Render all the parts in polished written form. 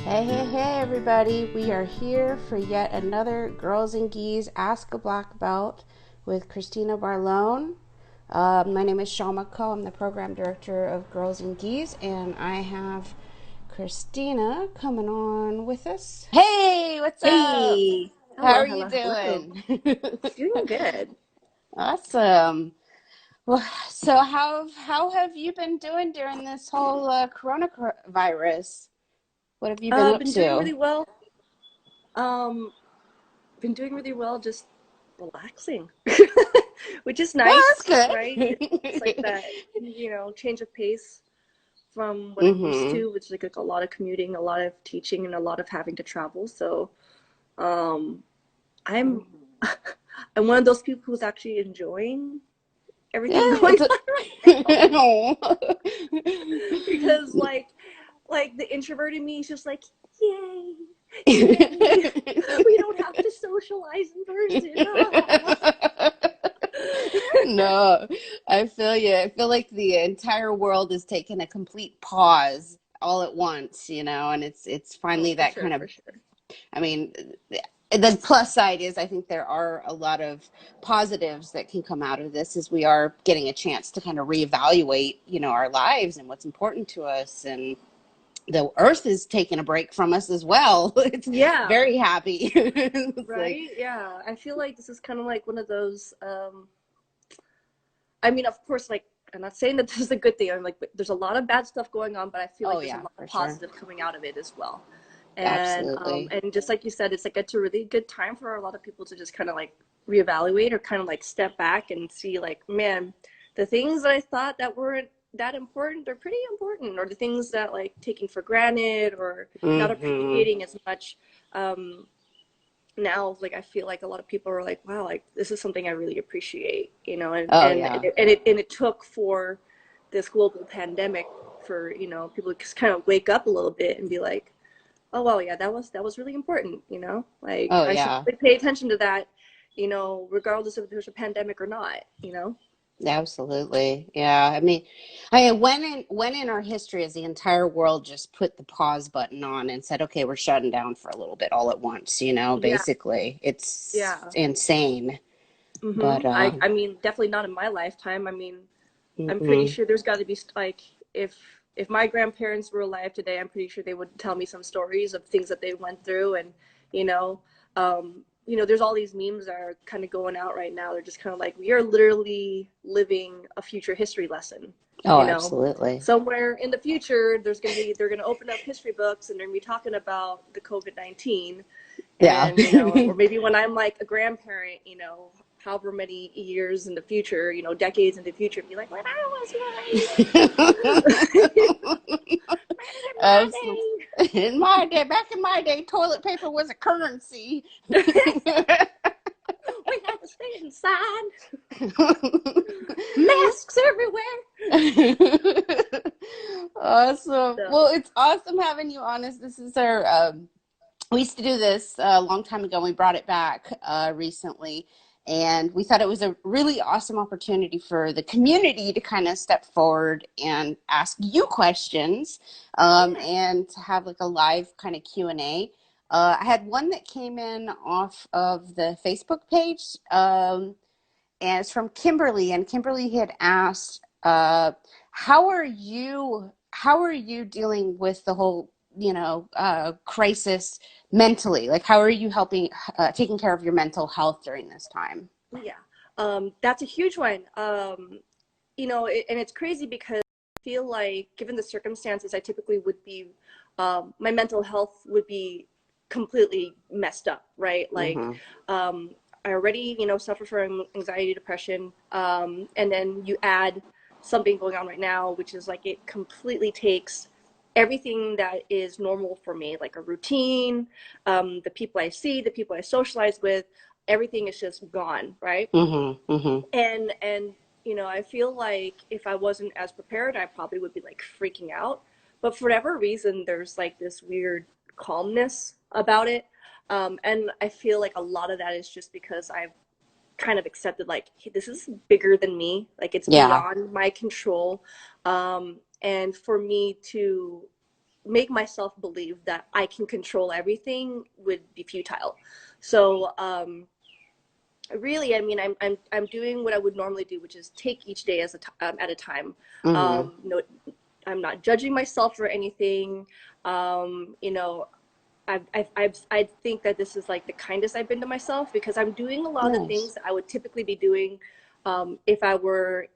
Hey, everybody. We are here for yet another Girls and Geese Ask a Black Belt with Kristina Barlaan. My name is Shalma Ko. I'm the program director of Girls and Geese, and I have Kristina coming on with us. Hey, what's up? Hey, How hello, are you hello, hello. doing? Doing good. Awesome. Well, so how have you been doing during this whole coronavirus? What have you been up Been doing to? really well. Um, been doing really well, just relaxing, which is Oh, nice, that's right? It's like good. that, change of pace from what I'm used Mm-hmm. to, which is like a lot of commuting, a lot of teaching, and a lot of having to travel. So, um, I'm I'm one of those people who's actually enjoying Yeah, everything going it's a on right now oh. because like the introvert in me is just like, yay, yay, we don't have to socialize in person. Ah. No, I feel you. I feel like the entire world is taking a complete pause all at once, and it's Oh, finally for that sure, kind of, for sure. I mean, the plus side is I think there are a lot of positives that can come out of this as we are getting a chance to kind of reevaluate, our lives and what's important to us, and the earth is taking a break from us as well. It's Yeah, very happy. It's like, right. Yeah, I feel like this is kind of like one of those. I mean, of course, like I'm not saying that this is a good thing. I'm like, but there's a lot of bad stuff going on, but I feel oh like there's a yeah, lot of for sure. positive coming out of it as well. Absolutely. And just like you said, it's like it's a really good time for a lot of people to just kind of like reevaluate or kind of like step back and see like, man, the things that I thought that weren't that important are pretty important, or the things that like taking for granted or not Hmm. appreciating as much. Um, Now like I feel like a lot of people are like, wow, like this is something I really appreciate, Oh yeah. and it took for this global pandemic for people to just kind of wake up a little bit and be like, oh well, yeah, that was really important, like Oh I should yeah. really pay attention to that, regardless if there's a pandemic or not. Absolutely. Yeah. I mean, when in our history has the entire world just put the pause button on and said, okay, we're shutting down for a little bit all at once, Yeah, basically. It's yeah. insane. But I mean, definitely not in my lifetime. I mean, I'm pretty mm-mm. sure there's got to be like if my grandparents were alive today, I'm pretty sure they would tell me some stories of things that they went through, and you know, there's all these memes that are kind of going out right now. They're just kind of like we are literally living a future history lesson. Oh, You know, absolutely. somewhere in the future, they're gonna open up history books and they're gonna be talking about the COVID-19, Yeah. and or maybe when I'm like a grandparent, however many years in the future, decades in the future, be like, when I was your age, Absolutely. in In my day, back in my day, toilet paper was a currency. my day, we had to stay inside, masks everywhere. Awesome. Well, So it's awesome having you on us. This is our we used to do this a long time ago. We brought it back recently, and we thought it was a really awesome opportunity for the community to kind of step forward and ask you questions, yeah, and to have like a live kind of Q&A. I had one that came in off of the Facebook page, and it's from Kimberly. And Kimberly had asked, how are you dealing with the whole crisis mentally? Like, how are you helping taking care of your mental health during this time? yeah. That's a huge one. And it's crazy because I feel like, given the circumstances, I typically would be, my mental health would be completely messed up, right? Like, Mm-hmm. I already, suffer from anxiety, depression, and then you add something going on right now, which is like it completely takes everything that is normal for me, like a routine, the people I see, the people I socialize with, everything is just gone, right? Mm-hmm. Mm-hmm. And I feel like if I wasn't as prepared, I probably would be like freaking out. But for whatever reason, there's like this weird calmness about it. And I feel like a lot of that is just because I've kind of accepted like, hey, this is bigger than me, like it's Yeah. beyond my control. And for me to make myself believe that I can control everything would be futile. So really, I mean, I'm doing what I would normally do, which is take each day at a time. Mm-hmm. No, I'm not judging myself for anything. You know, I think that this is like the kindest I've been to myself, because I'm doing a lot of the Nice. things that I would typically be doing if I were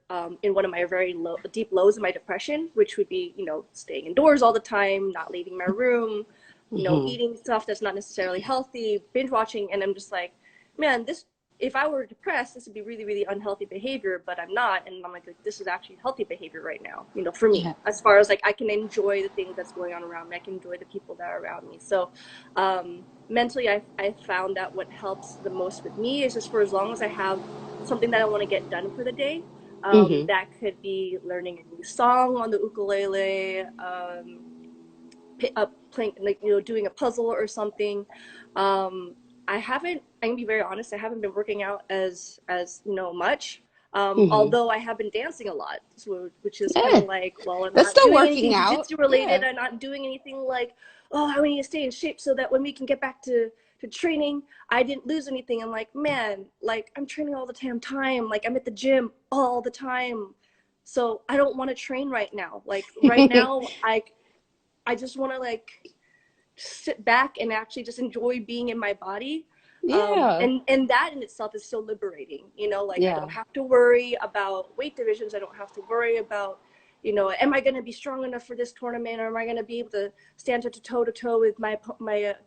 in one of my very deep lows in my depression, which would be, staying indoors all the time, not leaving my room, Mm-hmm. eating stuff that's not necessarily healthy, binge watching. And I'm just like, man, if I were depressed, this would be really, really unhealthy behavior, but I'm not. And I'm like, this is actually healthy behavior right now, for me, Yeah. as far as like, I can enjoy the things that's going on around me. I can enjoy the people that are around me. So mentally, I found that what helps the most with me is just, for as long as I have something that I want to get done for the day, Mm-hmm. that could be learning a new song on the ukulele, playing, like, doing a puzzle or something. um I can be very honest, I haven't been working out as much, Mm-hmm. although I have been dancing a lot, so, which is kind Yeah. of like, well, I'm That's not still doing anything working out. jiu-jitsu related, Yeah. I'm not doing anything like, oh, I need to stay in shape so that when we can get back to training, I didn't lose anything. I'm like, man, like, I'm training all the damn time, like, I'm at the gym all the time, so I don't want to train right now. Like, right now, I just want to, like, sit back and actually just enjoy being in my body. Yeah. And that in itself is so liberating, like, I Yeah. don't have to worry about weight divisions. I don't have to worry about, am I going to be strong enough for this tournament, or am I going to be able to stand toe to toe with my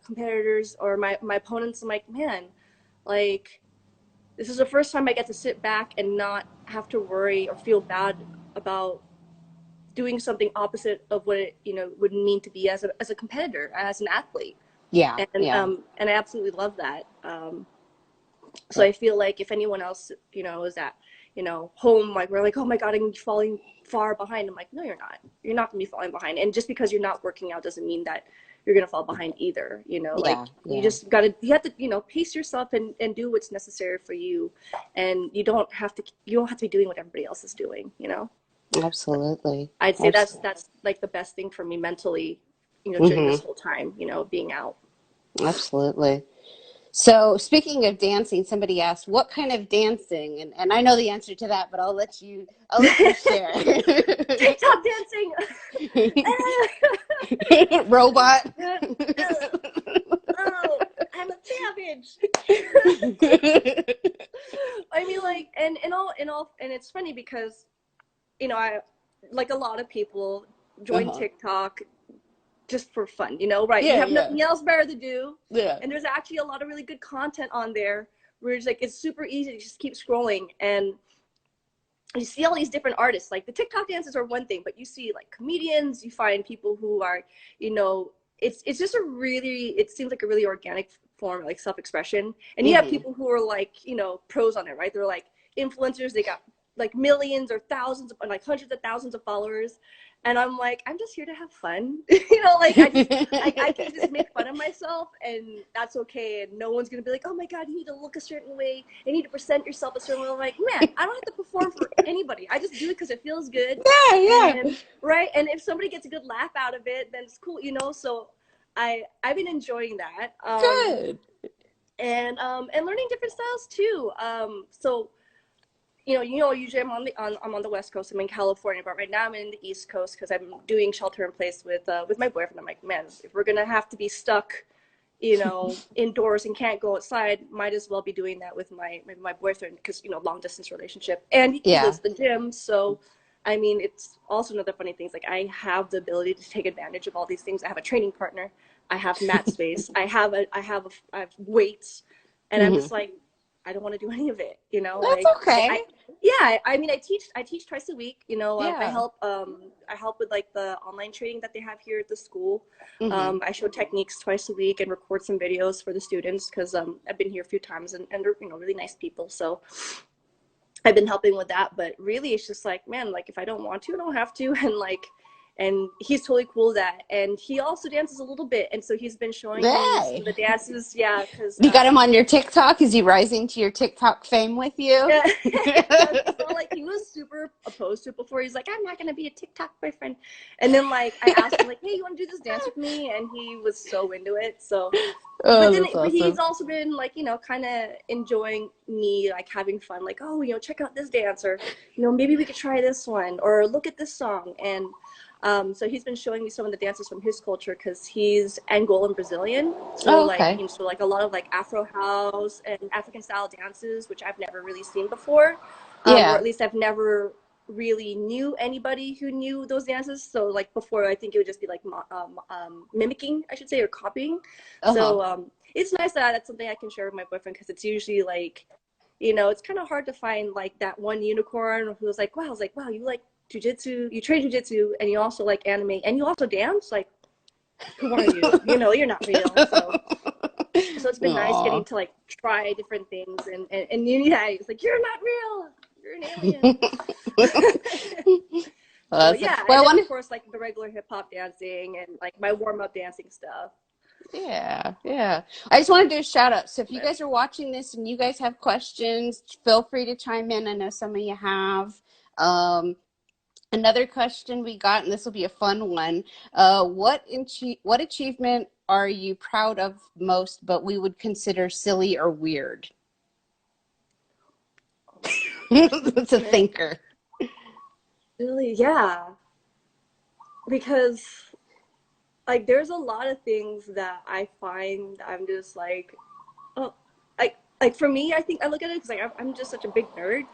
competitors or my opponents. I'm like, man, like, this is the first time I get to sit back and not have to worry or feel bad about doing something opposite of what it would mean to be as a competitor, as an athlete. Yeah. and Yeah. and I absolutely love that. So Yeah. I feel like if anyone else is at home, like, we're like, oh my god, I'm falling far behind. I'm like, no, you're not gonna be falling behind. And just because you're not working out doesn't mean that you're gonna fall behind either. Yeah. Like, Yeah. you have to pace yourself and do what's necessary for you. And you don't have to be doing what everybody else is doing. Absolutely. I'd say that's Absolutely. that's like the best thing for me mentally, during Mm-hmm. this whole time, being out. Absolutely. So speaking of dancing, somebody asked, what kind of dancing? And I know the answer to that, but I'll let you share. TikTok dancing. Robot. Oh, I'm a savage. I mean, like, and it's funny because, I, like, a lot of people join Uh-huh. TikTok just for fun, right? You Yeah, have yeah. nothing else better to do, Yeah. and there's actually a lot of really good content on there where it's like, it's super easy to just keep scrolling, and you see all these different artists. Like, the TikTok dances are one thing, but you see, like, comedians, you find people who are, it's just it seems like a really organic form of, like, self-expression. And you have Mm-hmm. people who are, like, pros on it, right? They're like influencers, they got like millions or thousands of, like, hundreds of thousands of followers. And I'm like, I'm just here to have fun. Like, I can just make fun of myself, and that's okay. And no one's gonna be like, oh my god, you need to look a certain way, you need to present yourself a certain way. I'm like, man, I don't have to perform for anybody. I just do it because it feels good. Yeah, yeah. And right, and if somebody gets a good laugh out of it, then it's cool. So I've been enjoying that. Good. And learning different styles too. So usually I'm on the West Coast. I'm in California, but right now I'm in the East Coast because I'm doing shelter in place with my boyfriend. I'm like, man, if we're gonna have to be stuck, indoors and can't go outside, might as well be doing that with my boyfriend, because long distance relationship, and he Yeah. lives at the gym. So, I mean, it's also another funny thing. Like, I have the ability to take advantage of all these things. I have a training partner. I have mat space. I have weights, and I'm Mm-hmm. just like, I don't want to do any of it. That's Like, okay. yeah. I mean, I teach twice a week. I Yeah. help with, like, the online training that they have here at the school. Mm-hmm. I show techniques twice a week and record some videos for the students, because I've been here a few times, and they're really nice people. So I've been helping with that. But really, it's just like, man, like, if I don't want to, I don't have to. And, like, and he's totally cool with that. And he also dances a little bit, and so he's been showing me some Hey. of the dances. Yeah, because You got him on your TikTok? Is he rising to your TikTok fame with you? yeah, so like he was super opposed to it before. He's like, I'm not gonna be a TikTok boyfriend. And then like I asked him like, hey, you want to do this dance with me? And he was so into it. So, Oh, that's but he's awesome. also been like, kind of enjoying me like having fun. Like, oh, check out this dance, or maybe we could try this one, or look at this song. And so he's been showing me some of the dances from his culture because he's Angolan Brazilian. So Oh, like, okay. so like a lot of like Afro house and African style dances, which I've never really seen before, or Yeah. at least I've never really knew anybody who knew those dances. So like before, I think it would just be like mimicking, I should say, or copying. Uh-huh. So it's nice that that's something I can share with my boyfriend because it's usually like, it's kind of hard to find like that one unicorn who's like, wow, you like jujitsu, you train jujitsu, and you also like anime, and you also dance. Like, who are you? You're not real. So it's been nice Aw. getting to like try different things, and yeah, it's like you're not real. You're an alien. So Awesome. yeah, Well, and I then want of to. course like the regular hip hop dancing and like my warm up dancing stuff. Yeah, yeah. I just want to do a shout out. So if you But guys are watching this and you guys have questions, feel free to chime in. I know some of you have. Um, Another question we got, and this will be a fun one. What achievement are you proud of most, but we would consider silly or weird? oh my It's a gosh, thinker. really, yeah, because like there's a lot of things that I find I'm just like, oh, like for me, I think I look at it because like I'm just such a big nerd,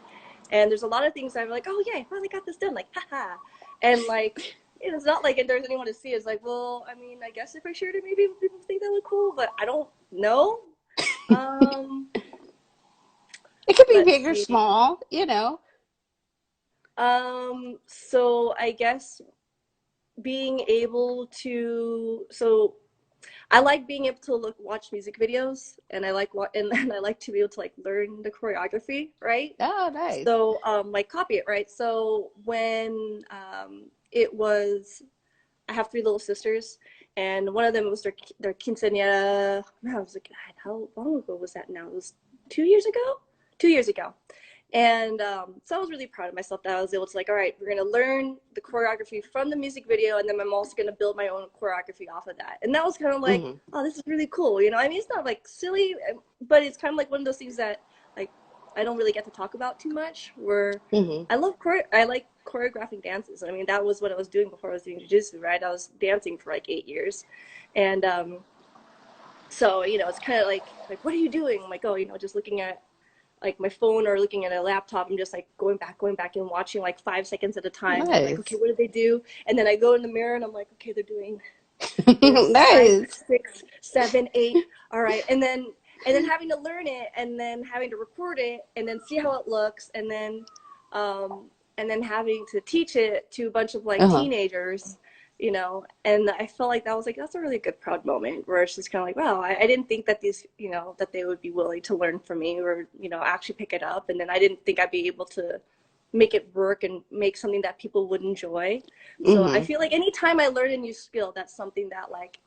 and there's a lot of things I'm like, oh yeah, I finally got this done, like haha, and like it's not like if there's anyone to see. It's like, well, I mean, I guess if I shared it, maybe people think that look cool, but I don't know. Um, It could be let's big or see. small. So I guess being able to so I like being able to watch music videos, and I like and I like to be able to like learn the choreography, right? Oh, nice. So like copy it, right? So when it was, I have three little sisters, and one of them was their quinceañera. Man, I was like, God, how long ago was that now? It was 2 years ago. 2 years ago. And so I was really proud of myself that I was able to like, all right, we're gonna learn the choreography from the music video, and then I'm also gonna build my own choreography off of that. And that was kind of like, Hmm. oh, this is really cool. I mean, it's not like silly, but it's kind of like one of those things that like I don't really get to talk about too much. Where Hmm. I like choreographing dances. I mean, that was what I was doing before I was doing jujitsu, right? I was dancing for like 8 years, and so it's kind of like what are you doing? I'm like, oh, just looking at like my phone or looking at a laptop. I'm just like going back and watching like 5 seconds at a time. And I'm like, okay, Nice. what did they do? And then I go in the mirror and I'm like, okay, they're doing this, five, Nice. 6, 7, 8. All right. And then having to learn it, and then having to record it, and then see how it looks, and then having to teach it to a bunch of like Uh-huh. teenagers, and I felt like that was like, that's a really good proud moment where it's just kind of like, wow, I didn't think that these, that they would be willing to learn from me, or actually pick it up. And then I didn't think I'd be able to make it work and make something that people would enjoy. So I Hmm. feel like anytime I learn a new skill, that's something that like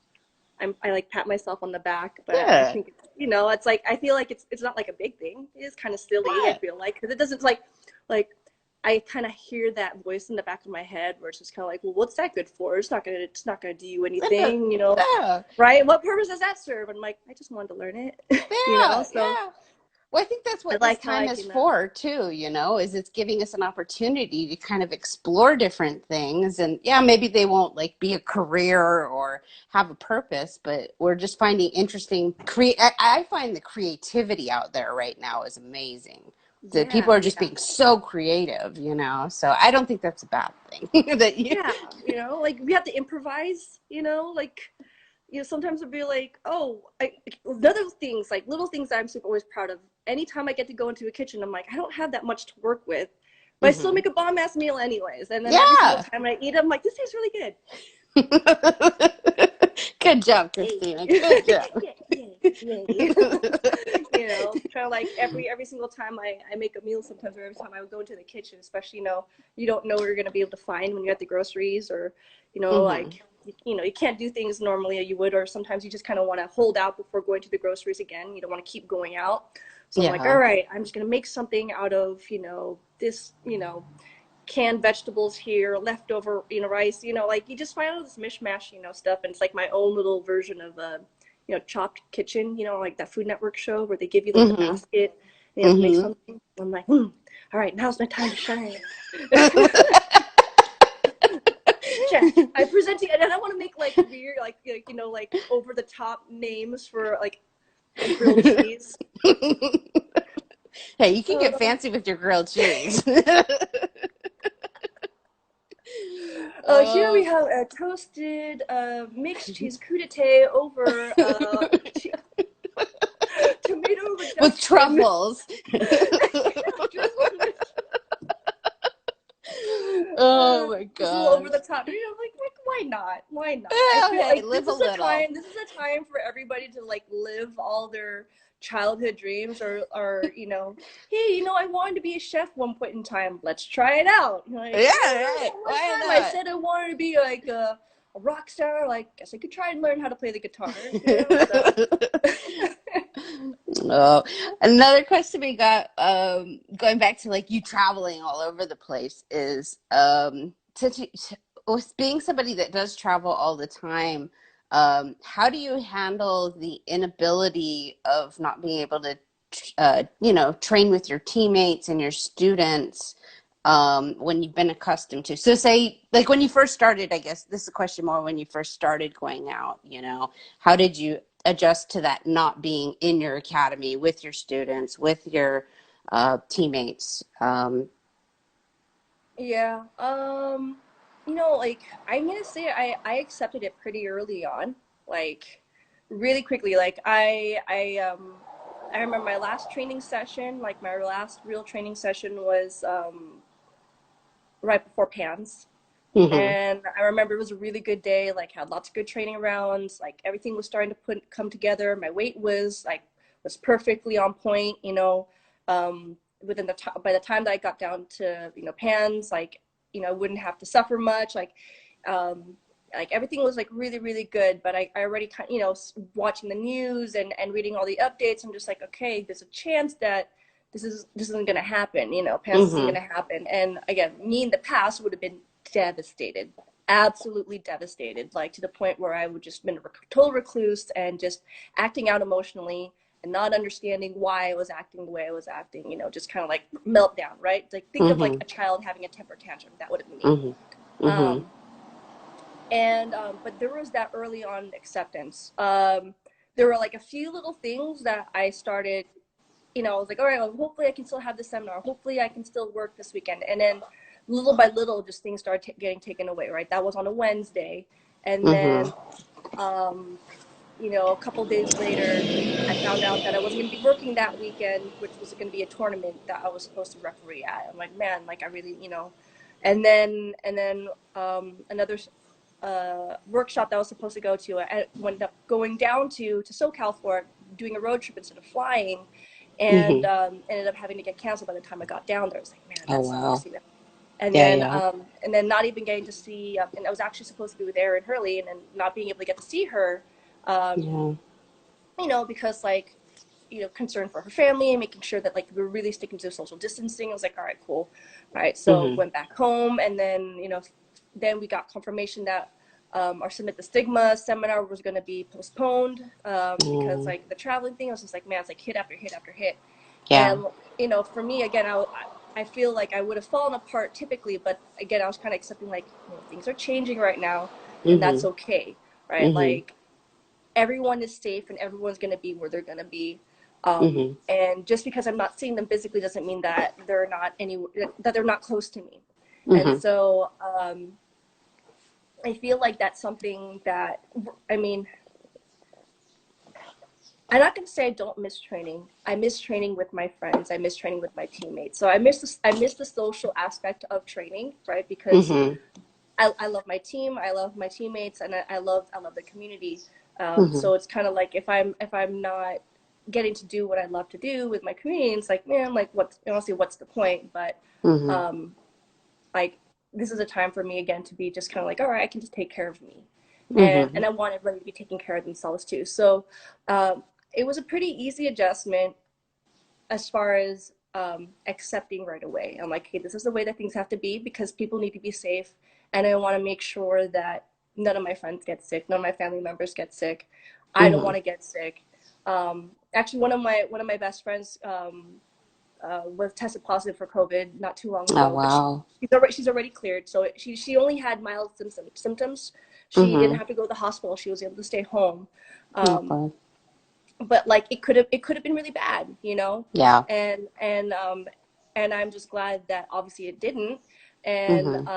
I like pat myself on the back. But I Yeah. think it's like, I feel like it's not like a big thing. It is kind of silly, I Right. feel like, because it doesn't like I kind of hear that voice in the back of my head where it's just kind of like, well, what's that good for? It's not gonna do you anything, Yeah. right? What purpose does that serve? And I'm like, I just wanted to learn it, Yeah. so Yeah. Well, I think that's I what this like how time I is can for too, is it's giving us an opportunity to kind of explore different things. And yeah, maybe they won't like be a career or have a purpose, but we're just finding interesting I find the creativity out there right now is amazing. The people yeah, are just yeah. being so creative. So I don't think that's a bad thing. that you Yeah, like we have to improvise, like sometimes it'll be like, oh, other things, like little things that I'm super always proud of. Anytime I get to go into a kitchen, I'm like, I don't have that much to work with, but I still Hmm. make a bomb ass meal anyways. And then every single Yeah. time I eat, I'm like, this tastes really good. Good job, Hey, Christina. Good job. yay, yay, yay. trying to like every single time I make a meal sometimes, or every time I would go into the kitchen, especially, you don't know what you're going to be able to find when you're at the groceries, or, Mm-hmm. like, you can't do things normally you would, or sometimes you just kind of want to hold out before going to the groceries again. You don't want to keep going out. So I'm like, all Yeah. right, I'm just going to make something out of, this, canned vegetables here, leftover, rice, like you just find all this mishmash, stuff. And it's like my own little version of, Chopped Kitchen, like that Food Network show where they give you like the Mm-hmm. basket and you have to make Mm-hmm. something. I'm like, all right, now's my time to shine. Yeah, I present it, and I want to make like weird, like over the top names for like grilled cheese. Hey, you can get Uh, fancy with your grilled cheese. Here we Oh. have a toasted mixed cheese crudité over tomato With reduction. truffles. Drizzled with Oh my just a little over gosh. the top. Like why not? Why not? I Oh, feel hey, like live a little. this is a time for everybody to like live all their childhood dreams, or hey, I wanted to be a chef one point in time. Let's try it out. Like, Yeah, that right. one Why time I not? said I wanted to be like a rock star. Like, guess I could try and learn how to play the guitar. So. Oh, another question we got, going back to like you traveling all over the place is, with being somebody that does travel all the time, how do you handle the inability of not being able to, train with your teammates and your students, when you've been accustomed to? So say, like when you first started, I guess this is a question more when you first started going out, how did you adjust to that not being in your academy with your students, with your teammates? Yeah. Like I'm gonna say I accepted it pretty early on, like really quickly. Like I remember my last training session, like my last real training session was right before PANS. Mm-hmm. And I remember it was a really good day, like had lots of good training rounds, like everything was starting to come together. My weight was perfectly on point, within by the time that I got down to, PANS, like, I wouldn't have to suffer much. Um, like everything was like really, really good, but I already kind watching the news and reading all the updates, I'm just like, okay, there's a chance that this isn't gonna happen, PANS isn't Mm-hmm. gonna happen. And again, me in the past would have been devastated, absolutely devastated, like to the point where I would just been a total recluse and just acting out emotionally and not understanding why I was acting the way I was acting, just kind of like meltdown, right? Like think of like Mm-hmm. a child having a temper tantrum. That would have been me. Mm-hmm. Mm-hmm. Um, and But there was that early on acceptance. There were like a few little things that I started. I was like, all right, well, hopefully I can still have this seminar. Hopefully I can still work this weekend. And then little by little, just things started getting taken away, right? That was on a Wednesday. And then, Mm-hmm. um, a couple days later, I found out that I wasn't going to be working that weekend, which was going to be a tournament that I was supposed to referee at. I'm like, man, like I really, and then another workshop that I was supposed to go to, I wound up going down to SoCal for it, doing a road trip instead of flying, and Mm-hmm. ended up having to get canceled by the time I got down there. I was like, man, Oh that wow. sucks. And Yeah, then yeah. not even getting to see, and I was actually supposed to be with Erin Hurley, and then not being able to get to see her, um, Yeah. because like, concern for her family and making sure that like we were really sticking to social distancing. I was like, all right, cool. All right. So Mm-hmm. went back home, and then, then we got confirmation that our Submit the Stigma seminar was going to be postponed, because Mm. like the traveling thing, I was just like, man, it's like hit after hit after hit. Yeah. And, for me, again, I feel like I would have fallen apart typically, but again, I was kind of accepting like, things are changing right now, and that's Mm-hmm. okay. Right. Mm-hmm. Like, everyone is safe and everyone's going to be where they're going to be. Mm-hmm. And just because I'm not seeing them physically doesn't mean that they're not close to me. And Mm-hmm. so I feel like that's something that, I mean, I'm not going to say I don't miss training. I miss training with my friends. I miss training with my teammates. So I miss the social aspect of training, right? Because Mm-hmm. I love my team, I love my teammates, and I love the community. Mm-hmm. So it's kind of like if I'm not getting to do what I love to do with my community. And it's like, man, like what's honestly, what's the point? But Mhm. um, like this is a time for me again to be just kind of like, all right, I can just take care of me, and Mhm. I want everybody to be taking care of themselves too. So it was a pretty easy adjustment as far as accepting right away. I'm like, hey, this is the way that things have to be because people need to be safe, and I want to make sure that none of my friends get sick, none of my family members get sick. I don't want Mhm. to get sick. Actually, one of my best friends was tested positive for COVID not too long Oh ago, but wow. she's already cleared. So she only had mild symptoms. She didn't Mhm. have to go to the hospital. She was able to stay home. Um, Okay. but like it could have been really bad, you know, Yeah. and and um and I'm just glad that obviously it didn't, and Mhm.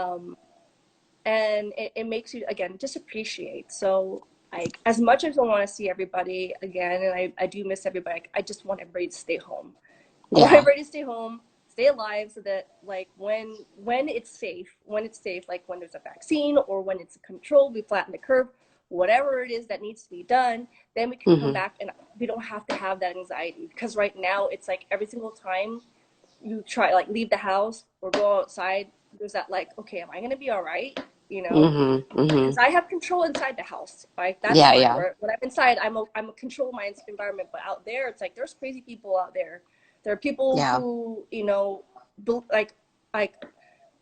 it makes you again just appreciate. So like as much as I want to see everybody again, and I do miss everybody, I just want everybody to stay home. I want Yeah. everybody to stay home, stay alive, so that like when it's safe, like when there's a vaccine or when it's controlled, we flatten the curve, whatever it is that needs to be done, then we can come Mhm. back and we don't have to have that anxiety. Because right now it's like every single time you try like leave the house or go outside, there's that like, okay, am I gonna be all right? You know, Mhm. because Mhm. I have control inside the house. Right, that's Yeah. fine. Yeah. Where when I'm inside, I'm a control my environment. But out there, it's like there's crazy people out there. There are people Yeah. who like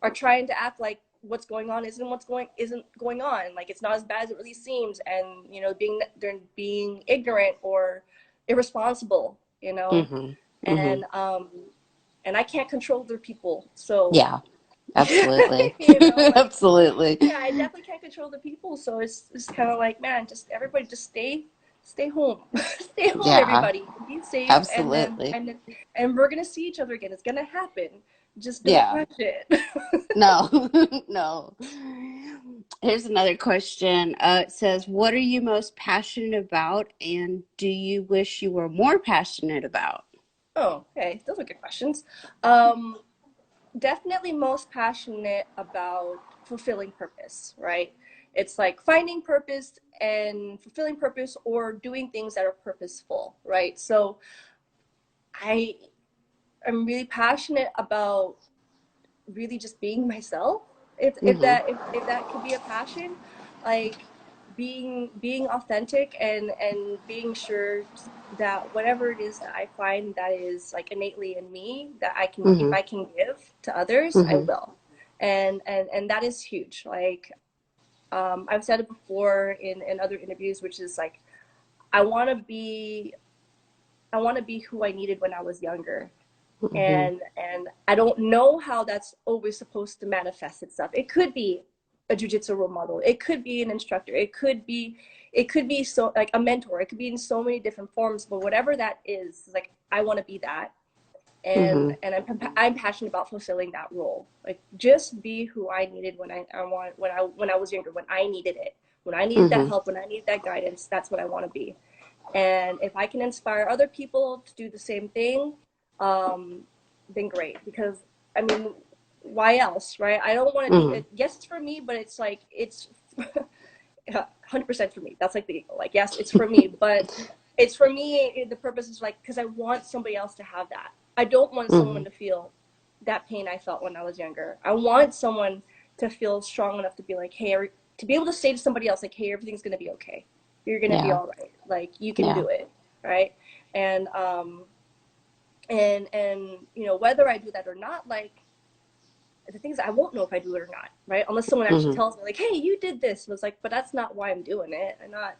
are trying to act like what's going on isn't going on. Like it's not as bad as it really seems, and they're being ignorant or irresponsible. Mhm. Mhm. And and I can't control their people, so Yeah. Absolutely. like Absolutely. yeah, I definitely can't control the people, so it's kind of like, man, just everybody just stay home, stay home, Yeah. everybody, be safe, Absolutely. and we're gonna see each other again. It's gonna happen. Just don't Yeah. rush it. No. No. Here's another question. It says, "What are you most passionate about, and do you wish you were more passionate about?" Oh, okay, those are good questions. Um, Definitely most passionate about fulfilling purpose, right? It's like finding purpose and fulfilling purpose or doing things that are purposeful, right? So I am really passionate about really just being myself. Mhm. If that could be a passion, like being authentic and being sure that whatever it is that I find that is like innately in me that I can, if Mhm. I can give to others, I Mhm. will. And that is huge. Like I've said it before in other interviews, which is like I want to be I want to be who I needed when I was younger, Mhm. and I don't know how that's always supposed to manifest itself. It could be a jujitsu role model. It could be an instructor. It could be so like a mentor. It could be in so many different forms. But whatever that is, like I want to be that, and Mhm. and I'm passionate about fulfilling that role. Like just be who I needed when I was younger, when I needed it, when I needed that Mhm. help, when I needed that guidance. That's what I want to be. And if I can inspire other people to do the same thing, um, then great. Because I mean, why else, right? I don't want to do Mhm. it. Yes, it's for me, but it's like it's 100% for me. That's like the ego. Like yes, it's for me, but it's for me. The purpose is like because I want somebody else to have that. I don't want someone Mhm. to feel that pain I felt when I was younger. I want someone to feel strong enough to be like, hey, to be able to say to somebody else like, hey, everything's gonna be okay. You're gonna be Yeah. all right. Like you can Yeah. do it, right? And whether I do that or not, like the things I won't know if I do it or not, right? Unless someone actually Mhm. tells me, like, "Hey, you did this," and it's like, but that's not why I'm doing it.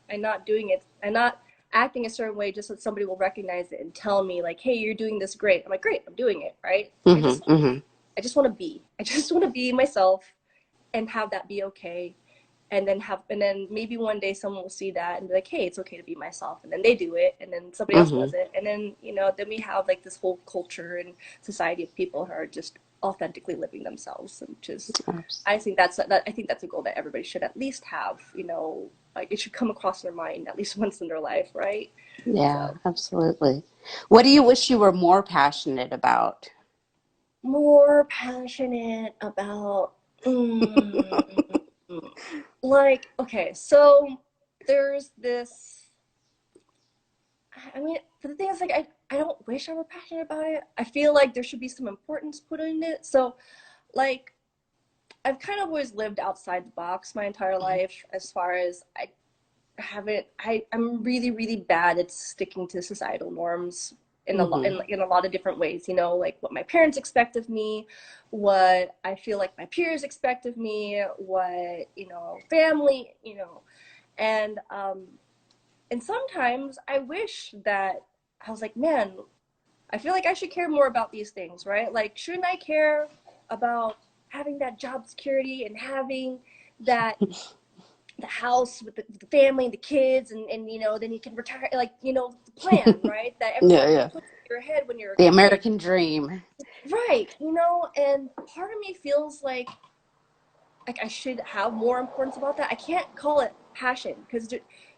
I'm not doing it. I'm not acting a certain way just so that somebody will recognize it and tell me, like, "Hey, you're doing this great." I'm like, "Great, I'm doing it, right?" I Mhm. just, Mhm. I just want to be. I just want to be myself and have that be okay. And then maybe one day someone will see that and be like, "Hey, it's okay to be myself," and then they do it, and then somebody else does Mhm. it, and then we have like this whole culture and society of people who are just authentically living themselves, which is, Abs- I think that's a goal that everybody should at least have. Like it should come across their mind at least once in their life, right? Yeah, So absolutely. What do you wish you were more passionate about? more passionate about. Mm, like okay, so there's this I mean, but the thing is, like, I don't wish I were passionate about it. I feel like there should be some importance put in it. So, like, I've kind of always lived outside the box my entire life as far as I'm really, really bad at sticking to societal norms Mm-hmm. in a lot of different ways, you know, like what my parents expect of me, what I feel like my peers expect of me, what, you know, family, you know, and and sometimes I wish that I was like, man, I feel like I should care more about these things, right? Like, shouldn't I care about having that job security and having that the house with the family and the kids and you know then you can retire, like, you know, the plan, right, that Yeah, everyone yeah. puts in your head when you're a The kid, American dream. right, you know, and part of me feels like I should have more importance about that. I can't call it passion because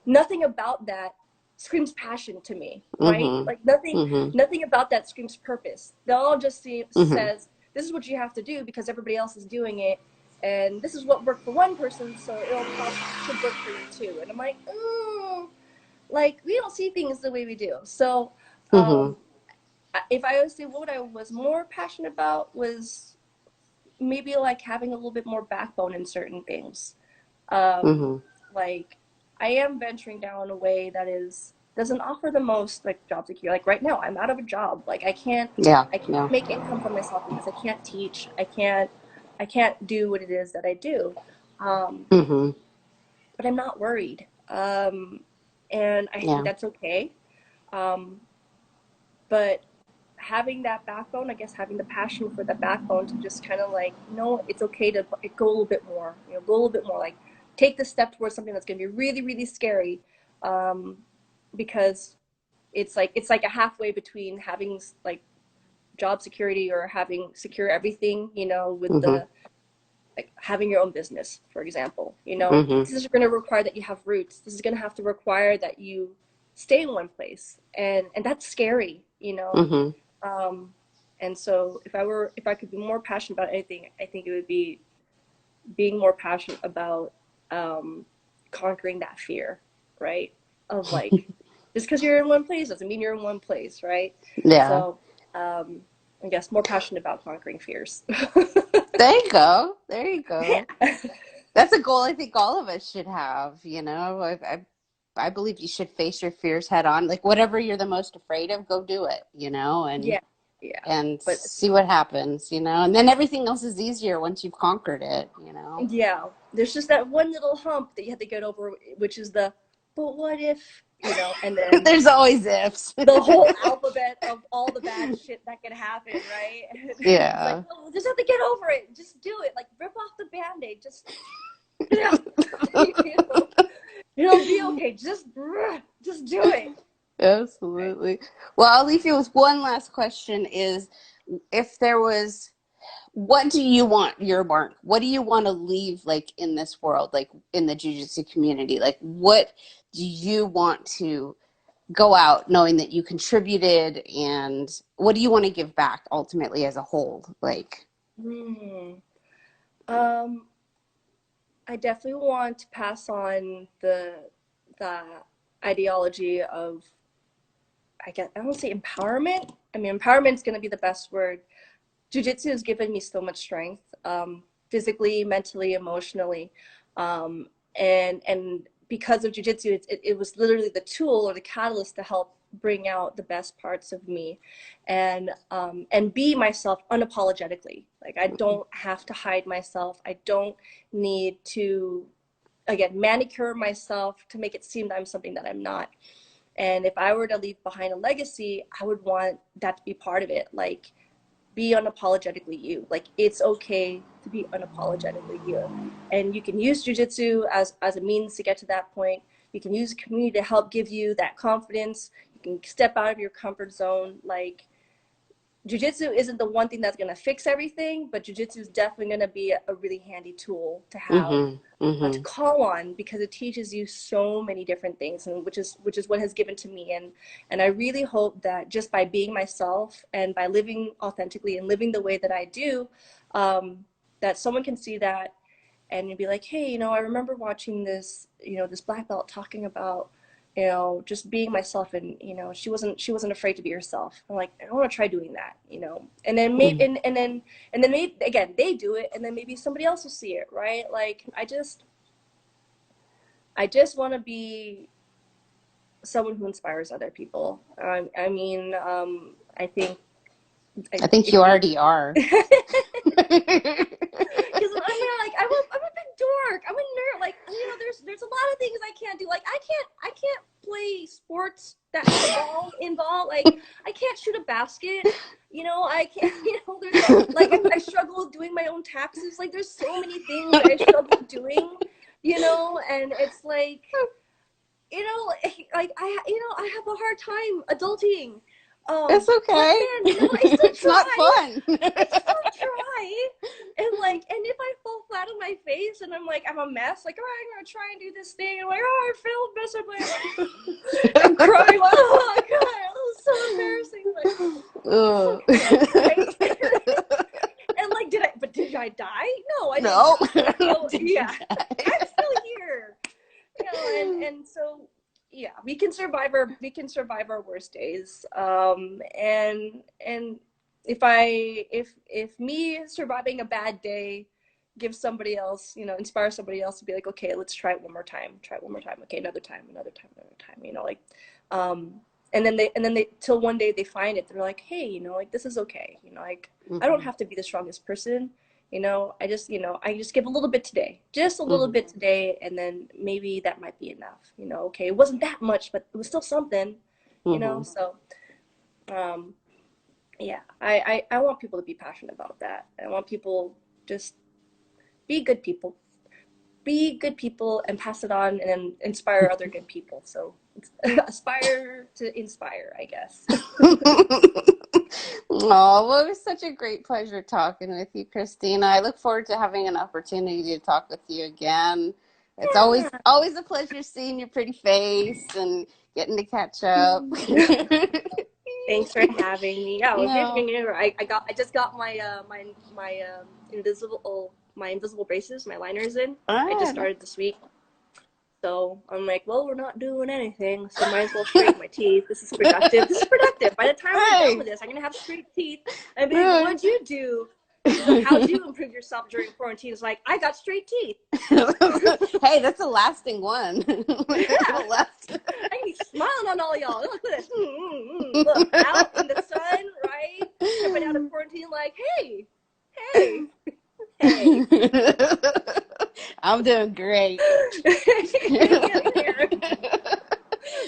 nothing about that screams passion to me, right? Mm-hmm. Like nothing, Mm-hmm. nothing about that screams purpose. That all just Mm-hmm. says this is what you have to do because everybody else is doing it, and this is what worked for one person, so it'll probably should work for you too. And I'm like, like we don't see things the way we do. So, Mm-hmm. um, if I would say what I was more passionate about was maybe like having a little bit more backbone in certain things. Um, Mm-hmm. like I am venturing down a way that is doesn't offer the most like job security. Like right now, I'm out of a job. Like Yeah, I can't yeah. make income for myself because I can't teach. I can't do what it is that I do. Um, Mm-hmm. but I'm not worried. And I think Yeah. that's okay. Um, but having that backbone, I guess having the passion for the backbone to just kind of like, you know, it's okay to go a little bit more, you know, go a little bit more, like take the step towards something that's going to be really, really scary. Um, because it's like a halfway between having like job security or having secure everything, you know, with Mm-hmm. the like having your own business, for example, you know, Mm-hmm. this is going to require that you have roots. This is going to have to require that you stay in one place, and that's scary, you know. Mm-hmm. um, and so if I could be more passionate about anything, I think it would be being more passionate about um, conquering that fear, right? Of like, just because you're in one place doesn't mean you're in one place, right? Yeah. So um, I guess more passionate about conquering fears. There you go. There you go. Yeah. That's a goal I think all of us should have, you know. I believe you should face your fears head on. Like whatever you're the most afraid of, go do it, you know, Yeah, yeah. and But see what happens, you know. And then everything else is easier once you've conquered it, you know. yeah, there's just that one little hump that you have to get over, which is the, but what if, you know, and then There's always ifs. the whole alphabet of all the bad shit that could happen, right? It's like, Yeah. no, we'll just have to get over it. Just do it. Like, rip off the band-aid. Just, yeah. You know, it'll be okay. Just do it. Right. Absolutely. Well, I'll leave you with one last question is if there was what do you want your mark? What do you want to leave like in this world, like in the jiu-jitsu community? Like what do you want to go out knowing that you contributed and what do you want to give back ultimately as a whole? Like, Hmm. Um, I definitely want to pass on the ideology of, I guess I don't say empowerment. I mean, empowerment is going to be the best word. Jiu-jitsu has given me so much strength, physically, mentally, emotionally, um, and because of jiu-jitsu, it was literally the tool or the catalyst to help bring out the best parts of me, and be myself unapologetically. Like I don't have to hide myself. I don't need to again manicure myself to make it seem that I'm something that I'm not. And if I were to leave behind a legacy, I would want that to be part of it. Like be unapologetically you. Like it's okay to be unapologetically you. And you can use jujitsu as a means to get to that point. You can use the community to help give you that confidence. You can step out of your comfort zone. Like jujitsu isn't the one thing that's going to fix everything, but jujitsu is definitely going to be a really handy tool to have, mm-hmm, to mm-hmm, call on because it teaches you so many different things, and which is what has given to me. And I really hope that just by being myself and by living authentically and living the way that I do, that someone can see that and you'd be like, hey, you know, I remember watching this, you know, this black belt talking about, just being myself. And she wasn't afraid to be herself. I'm like, I want to try doing that. And then maybe, and then maybe again they do it, and then maybe somebody else will see it, right? Like, I just want to be someone who inspires other people. I mean, I think I think if you you already are. because I'm a big dork. I'm a nerd. Like, there's a lot of things I can't do. Like, I can't play sports that have a ball involved. Like, I can't shoot a basket. I can't. There's like I struggle with doing my own taxes. Like, there's so many things that I struggle doing. And it's like, like I have a hard time adulting. It's But okay. man, I still It's not try. fun. I still try. And if I fall flat on my face and I'm a mess, like, all right, I'm gonna try and do this thing. I'm like, oh, I failed miserably. I'm crying. Like, oh god, that was so embarrassing. Ugh. Like, right? And like, did I die? No, I didn't. No. So, yeah, I'm still here. And so, yeah, we can survive our worst days. And if me surviving a bad day gives somebody else, inspire somebody else to be like, okay, let's try it one more time. Try it one more time. Okay, another time, another time, another time. Like, um, and then they till one day they find it. They're like, hey, like, this is okay. Like, I don't have to be the strongest person. I just give a little bit today, just a little bit today, and then maybe that might be enough. Okay, it wasn't that much, but it was still something. So, um, yeah, I want people to be passionate about that. I want people just be good people, and pass it on, and then inspire other good people. So aspire to inspire, I guess. Oh, well, it was such a great pleasure talking with you, Christina. I look forward to having an opportunity to talk with you again. It's always Yeah. always a pleasure seeing your pretty face and getting to catch up. Thanks for having me. Yeah, it was great No. being here. I just got my invisible braces, my liners in. I just Ah, started this week. So I'm like, well, we're not doing anything, so might as well straighten my teeth. This is productive. This is productive. By the time we're done hey. with this, I'm gonna have straight teeth. And be like, well, what'd you do? How'd you improve yourself during quarantine? It's like, I got straight teeth. Hey, that's a lasting one. Yeah. It'll last. I can be smiling on all y'all. Look at this. Look, out in the sun, right? Stepping out of quarantine, like, hey, hey, hey. I'm doing great. Get here.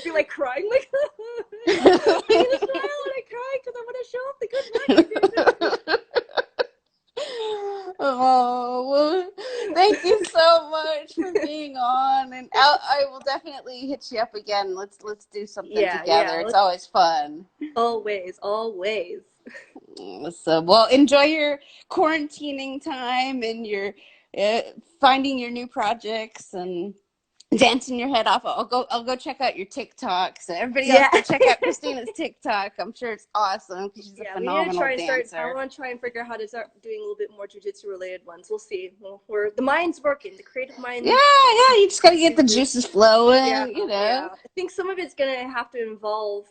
Be like crying, like, I need to smile and I cry because I want to show off the good work I did. Oh, well, thank you so much for being on, and I will definitely hit you up again. Let's do something Yeah, together. yeah. It's always fun. Always, always. So, well, enjoy your quarantining time and your uh, finding your new projects and dancing your head off. I'll go check out your TikTok. So everybody else Yeah. go check out Christina's TikTok. I'm sure it's awesome because she's a Yeah, we need to phenomenal try and start. I dancer. want to try and figure out how to start doing a little bit more jujitsu related ones. We'll see. Well, the mind's working, the creative Yeah, mind yeah, you just gotta get the is. juices Yeah, flowing, yeah. I think some of it's gonna have to involve,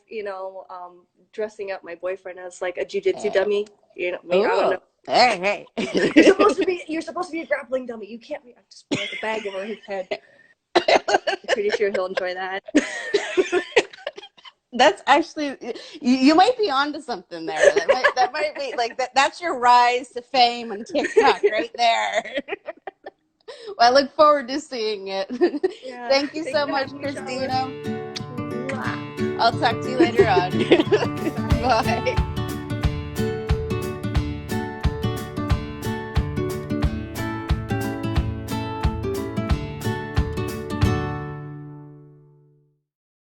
dressing up my boyfriend as like a jujitsu Uh, dummy. I don't ooh, know. hey, You're hey. supposed to be. You're supposed to be a grappling dummy. You can't be. I just put like a bag over his head. I'm pretty sure he'll enjoy that. That's actually you might be onto something there. That might be like that's your rise to fame on TikTok right there. Well, I look forward to seeing it. Yeah. Thank you Thanks so for much, having me, Charlotte. Christina. Mwah. I'll talk to you later on. Bye. Bye.